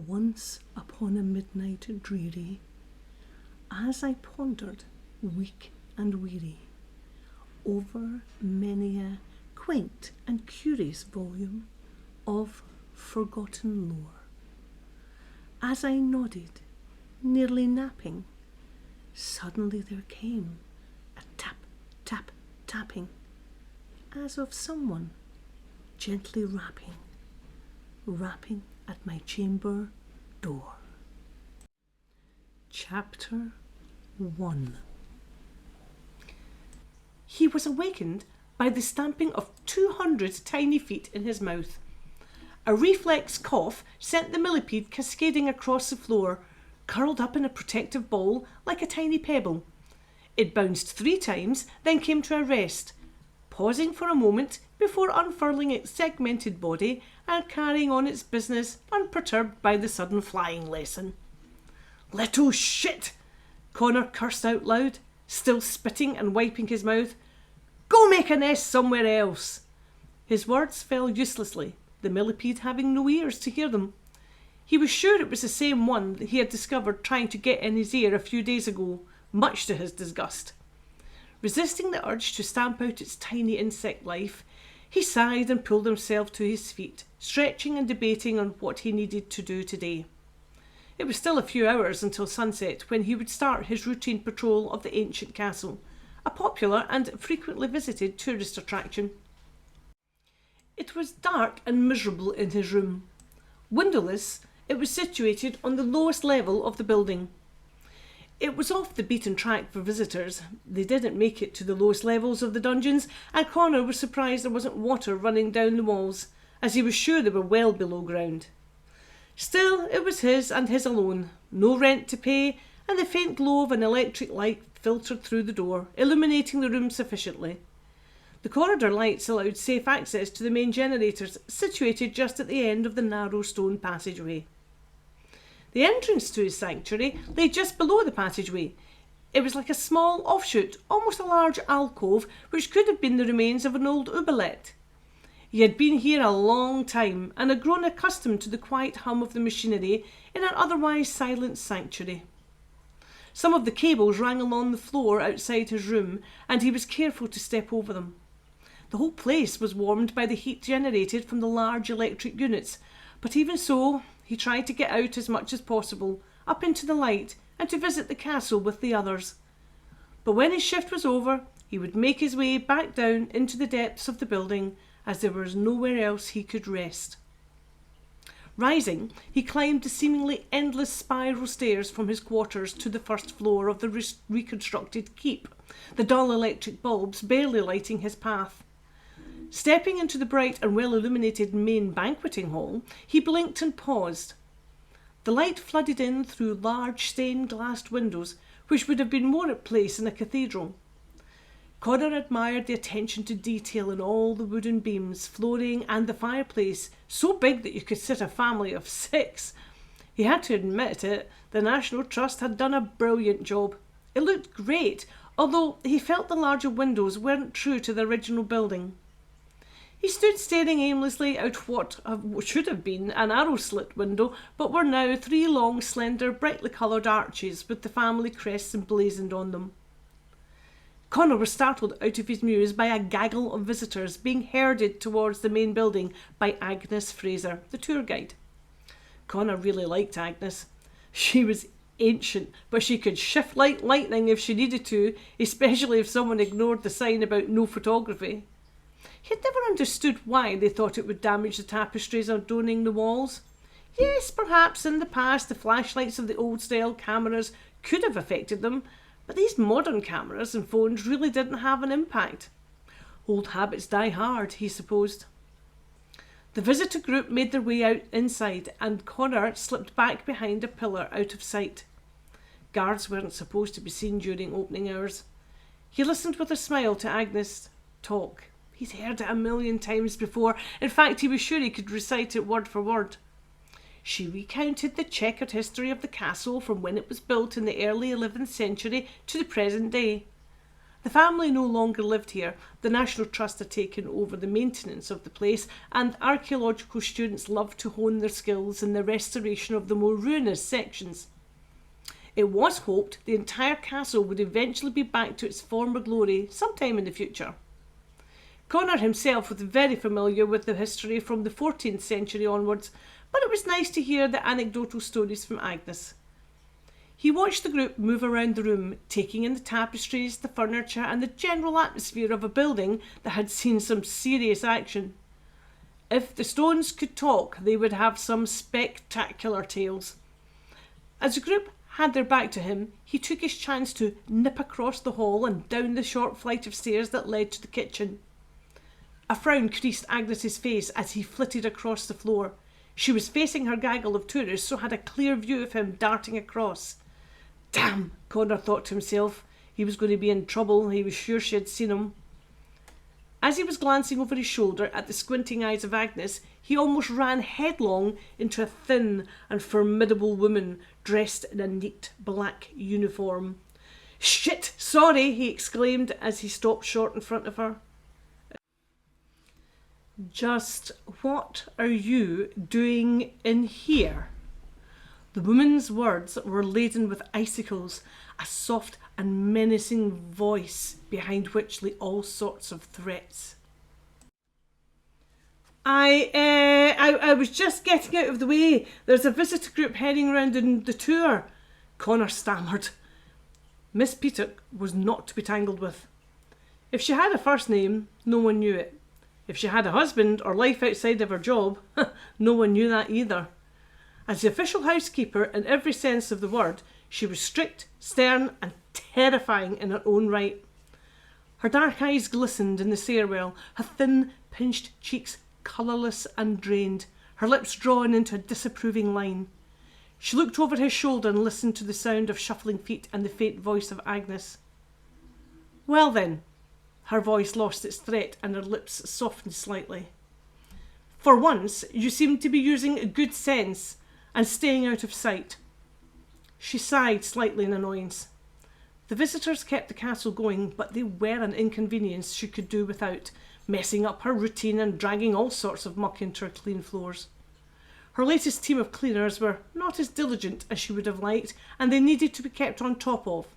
Once upon a midnight dreary, as I pondered, weak and weary, over many a quaint and curious volume of forgotten lore, as I nodded, nearly napping, suddenly there came a tap, tap, tapping, as of someone gently rapping at my chamber door. Chapter 1. He was awakened by the stamping of 200 tiny feet in his mouth. A reflex cough sent the millipede cascading across the floor, curled up in a protective ball like a tiny pebble. It bounced 3 times, then came to a rest, pausing for a moment before unfurling its segmented body and carrying on its business unperturbed by the sudden flying lesson. "Little shit!" Connor cursed out loud, still spitting and wiping his mouth. "Go make a nest somewhere else!" His words fell uselessly, the millipede having no ears to hear them. He was sure it was the same one that he had discovered trying to get in his ear a few days ago, much to his disgust. Resisting the urge to stamp out its tiny insect life, he sighed and pulled himself to his feet, stretching and debating on what he needed to do today. It was still a few hours until sunset when he would start his routine patrol of the ancient castle, a popular and frequently visited tourist attraction. It was dark and miserable in his room. Windowless, it was situated on the lowest level of the building. It was off the beaten track for visitors. They didn't make it to the lowest levels of the dungeons, and Connor was surprised there wasn't water running down the walls, as he was sure they were well below ground. Still, it was his and his alone, no rent to pay, and the faint glow of an electric light filtered through the door, illuminating the room sufficiently. The corridor lights allowed safe access to the main generators, situated just at the end of the narrow stone passageway. The entrance to his sanctuary lay just below the passageway. It was like a small offshoot, almost a large alcove, which could have been the remains of an old oubliette. He had been here a long time and had grown accustomed to the quiet hum of the machinery in an otherwise silent sanctuary. Some of the cables ran along the floor outside his room, and he was careful to step over them. The whole place was warmed by the heat generated from the large electric units, but even so, he tried to get out as much as possible, up into the light, and to visit the castle with the others. But when his shift was over, he would make his way back down into the depths of the building, as there was nowhere else he could rest. Rising, he climbed the seemingly endless spiral stairs from his quarters to the first floor of the reconstructed keep, the dull electric bulbs barely lighting his path. Stepping into the bright and well-illuminated main banqueting hall, he blinked and paused. The light flooded in through large stained-glassed windows, which would have been more at place in a cathedral. Connor admired the attention to detail in all the wooden beams, flooring, and the fireplace, so big that you could sit a family of 6. He had to admit it, the National Trust had done a brilliant job. It looked great, although he felt the larger windows weren't true to the original building. He stood staring aimlessly out what should have been an arrow-slit window, but were now 3 long, slender, brightly coloured arches with the family crests emblazoned on them. Connor was startled out of his muse by a gaggle of visitors being herded towards the main building by Agnes Fraser, the tour guide. Connor really liked Agnes. She was ancient, but she could shift like lightning if she needed to, especially if someone ignored the sign about no photography. He had never understood why they thought it would damage the tapestries adorning the walls. Yes, perhaps in the past the flashlights of the old-style cameras could have affected them, but these modern cameras and phones really didn't have an impact. Old habits die hard, he supposed. The visitor group made their way out inside, and Connor slipped back behind a pillar out of sight. Guards weren't supposed to be seen during opening hours. He listened with a smile to Agnes talk. He'd heard it a million times before. In fact, he was sure he could recite it word for word. She recounted the checkered history of the castle from when it was built in the early 11th century to the present day. The family no longer lived here. The National Trust had taken over the maintenance of the place, and archaeological students loved to hone their skills in the restoration of the more ruinous sections. It was hoped the entire castle would eventually be back to its former glory sometime in the future. Connor himself was very familiar with the history from the 14th century onwards, but it was nice to hear the anecdotal stories from Agnes. He watched the group move around the room, taking in the tapestries, the furniture, and the general atmosphere of a building that had seen some serious action. If the stones could talk, they would have some spectacular tales. As the group had their back to him, he took his chance to nip across the hall and down the short flight of stairs that led to the kitchen. A frown creased Agnes's face as he flitted across the floor. She was facing her gaggle of tourists, so had a clear view of him darting across. Damn, Connor thought to himself. He was going to be in trouble. He was sure she had seen him. As he was glancing over his shoulder at the squinting eyes of Agnes, he almost ran headlong into a thin and formidable woman dressed in a neat black uniform. "Shit, sorry," he exclaimed as he stopped short in front of her. "Just what are you doing in here?" The woman's words were laden with icicles, a soft and menacing voice behind which lay all sorts of threats. I was just getting out of the way. There's a visitor group heading round in the tour," Connor stammered. Miss Peacock was not to be tangled with. If she had a first name, no one knew it. If she had a husband or life outside of her job, no one knew that either. As the official housekeeper in every sense of the word, she was strict, stern, and terrifying in her own right. Her dark eyes glistened in the stairwell, her thin, pinched cheeks colourless and drained, her lips drawn into a disapproving line. She looked over his shoulder and listened to the sound of shuffling feet and the faint voice of Agnes. "Well then," her voice lost its threat and her lips softened slightly. "For once, you seem to be using good sense and staying out of sight." She sighed slightly in annoyance. The visitors kept the castle going, but they were an inconvenience she could do without, messing up her routine and dragging all sorts of muck into her clean floors. Her latest team of cleaners were not as diligent as she would have liked, and they needed to be kept on top of.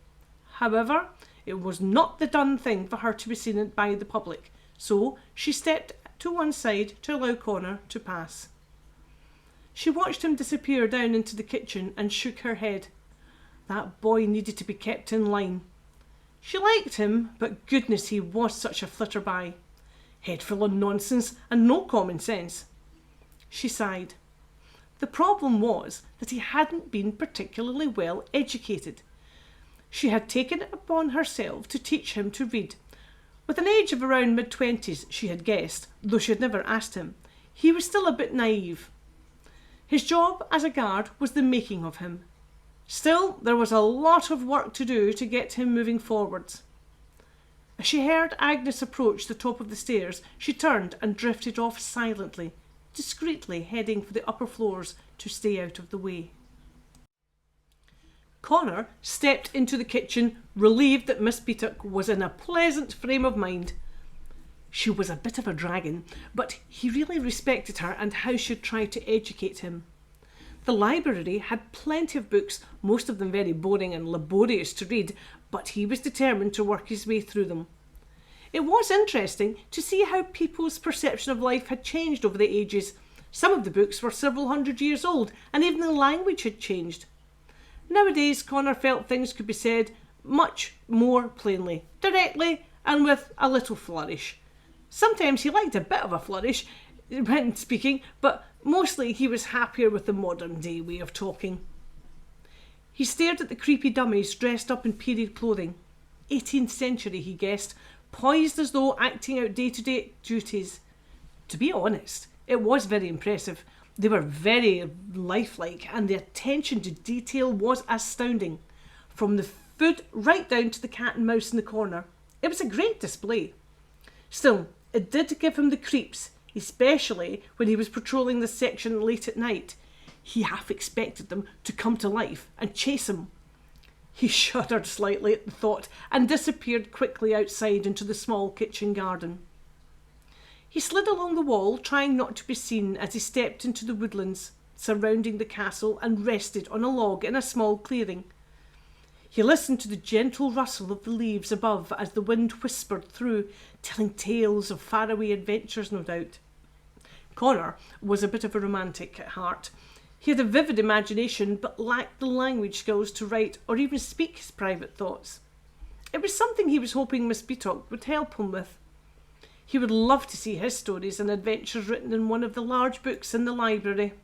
However, it was not the done thing for her to be seen by the public, so she stepped to one side to allow Connor to pass. She watched him disappear down into the kitchen and shook her head. That boy needed to be kept in line. She liked him, but goodness, he was such a flitterby. Head full of nonsense and no common sense. She sighed. The problem was that he hadn't been particularly well educated. She had taken it upon herself to teach him to read. With an age of around mid-20s, she had guessed, though she had never asked him, he was still a bit naive. His job as a guard was the making of him. Still, there was a lot of work to do to get him moving forwards. As she heard Agnes approach the top of the stairs, she turned and drifted off silently, discreetly heading for the upper floors to stay out of the way. Connor stepped into the kitchen, relieved that Miss Peacock was in a pleasant frame of mind. She was a bit of a dragon, but he really respected her and how she'd tried to educate him. The library had plenty of books, most of them very boring and laborious to read, but he was determined to work his way through them. It was interesting to see how people's perception of life had changed over the ages. Some of the books were several hundred years old, and even the language had changed. Nowadays, Connor felt things could be said much more plainly, directly, and with a little flourish. Sometimes he liked a bit of a flourish when speaking, but mostly he was happier with the modern day way of talking. He stared at the creepy dummies dressed up in period clothing. 18th century, he guessed, poised as though acting out day-to-day duties. To be honest, it was very impressive. They were very lifelike, and the attention to detail was astounding. From the food right down to the cat and mouse in the corner. It was a great display. Still, it did give him the creeps, especially when he was patrolling the section late at night. He half expected them to come to life and chase him. He shuddered slightly at the thought and disappeared quickly outside into the small kitchen garden. He slid along the wall, trying not to be seen, as he stepped into the woodlands surrounding the castle and rested on a log in a small clearing. He listened to the gentle rustle of the leaves above as the wind whispered through, telling tales of faraway adventures, no doubt. Connor was a bit of a romantic at heart. He had a vivid imagination but lacked the language skills to write or even speak his private thoughts. It was something he was hoping Miss Beatock would help him with. He would love to see his stories and adventures written in one of the large books in the library.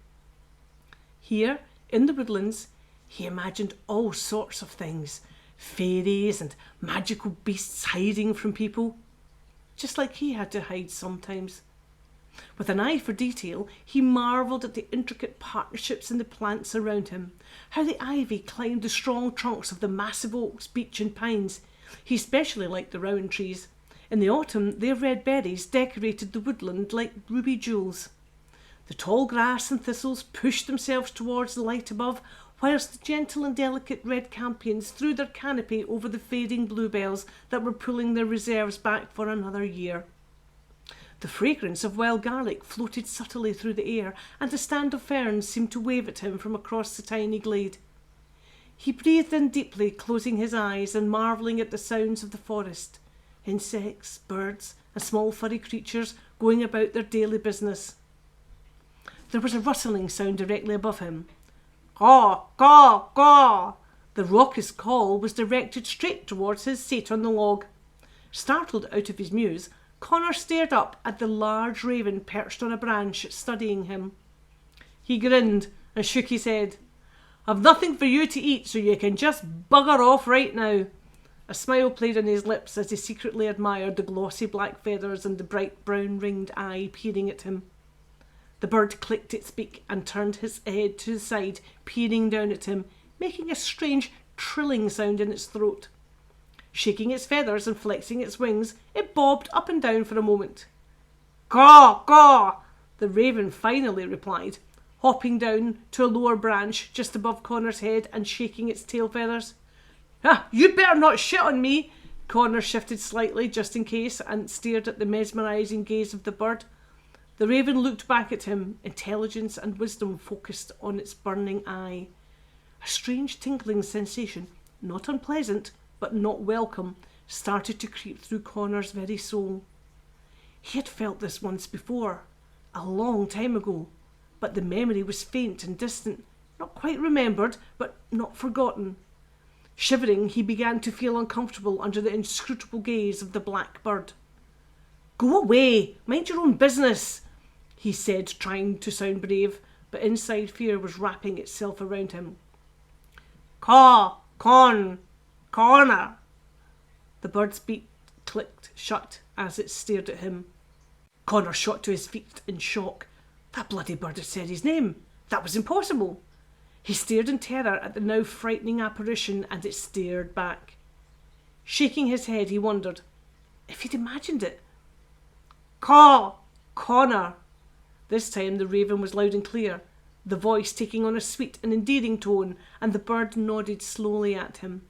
Here, in the woodlands, he imagined all sorts of things, fairies and magical beasts hiding from people, just like he had to hide sometimes. With an eye for detail, he marvelled at the intricate partnerships in the plants around him, how the ivy climbed the strong trunks of the massive oaks, beech and pines. He especially liked the rowan trees. In the autumn, their red berries decorated the woodland like ruby jewels. The tall grass and thistles pushed themselves towards the light above, whilst the gentle and delicate red campions threw their canopy over the fading bluebells that were pulling their reserves back for another year. The fragrance of wild garlic floated subtly through the air, and a stand of ferns seemed to wave at him from across the tiny glade. He breathed in deeply, closing his eyes and marvelling at the sounds of the forest. Insects, birds, and small furry creatures going about their daily business. There was a rustling sound directly above him. Caw, caw, caw! The raucous call was directed straight towards his seat on the log. Startled out of his muse, Connor stared up at the large raven perched on a branch, studying him. He grinned and shook his head. I've nothing for you to eat, so you can just bugger off right now. A smile played on his lips as he secretly admired the glossy black feathers and the bright brown ringed eye peering at him. The bird clicked its beak and turned his head to the side, peering down at him, making a strange trilling sound in its throat. Shaking its feathers and flexing its wings, it bobbed up and down for a moment. Caw, caw! The raven finally replied, hopping down to a lower branch just above Connor's head and shaking its tail feathers. Ah, you better not shit on me! Connor shifted slightly just in case and stared at the mesmerising gaze of the bird. The raven looked back at him, intelligence and wisdom focused on its burning eye. A strange tingling sensation, not unpleasant, but not welcome, started to creep through Connor's very soul. He had felt this once before, a long time ago, but the memory was faint and distant, not quite remembered, but not forgotten. Shivering, he began to feel uncomfortable under the inscrutable gaze of the black bird. Go away! Mind your own business! He said, trying to sound brave, but inside fear was wrapping itself around him. Caw, Connor! The bird's beak clicked shut as it stared at him. Connor shot to his feet in shock. That bloody bird had said his name. That was impossible. He stared in terror at the now frightening apparition, and it stared back. Shaking his head, he wondered if he'd imagined it. Caw, Connor! This time the raven was loud and clear, the voice taking on a sweet and endearing tone, and the bird nodded slowly at him.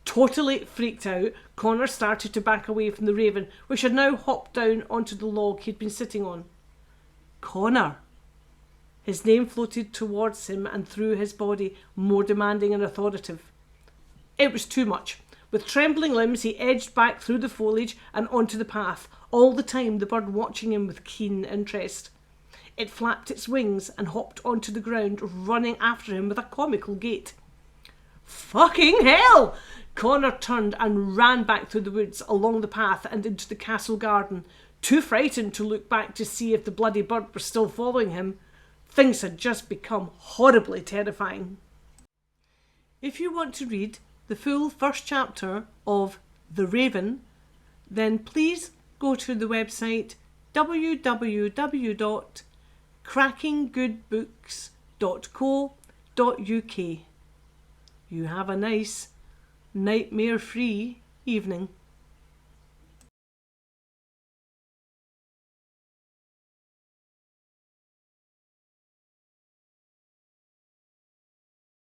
Totally freaked out, Connor started to back away from the raven, which had now hopped down onto the log he'd been sitting on. Connor! His name floated towards him and through his body, more demanding and authoritative. It was too much. With trembling limbs, he edged back through the foliage and onto the path, all the time the bird watching him with keen interest. It flapped its wings and hopped onto the ground, running after him with a comical gait. Fucking hell! Connor turned and ran back through the woods, along the path and into the castle garden, too frightened to look back to see if the bloody bird was still following him. Things had just become horribly terrifying. If you want to read the full first chapter of The Raven, then please go to the website www.crackinggoodbooks.co.uk. You have a nice, nightmare-free evening.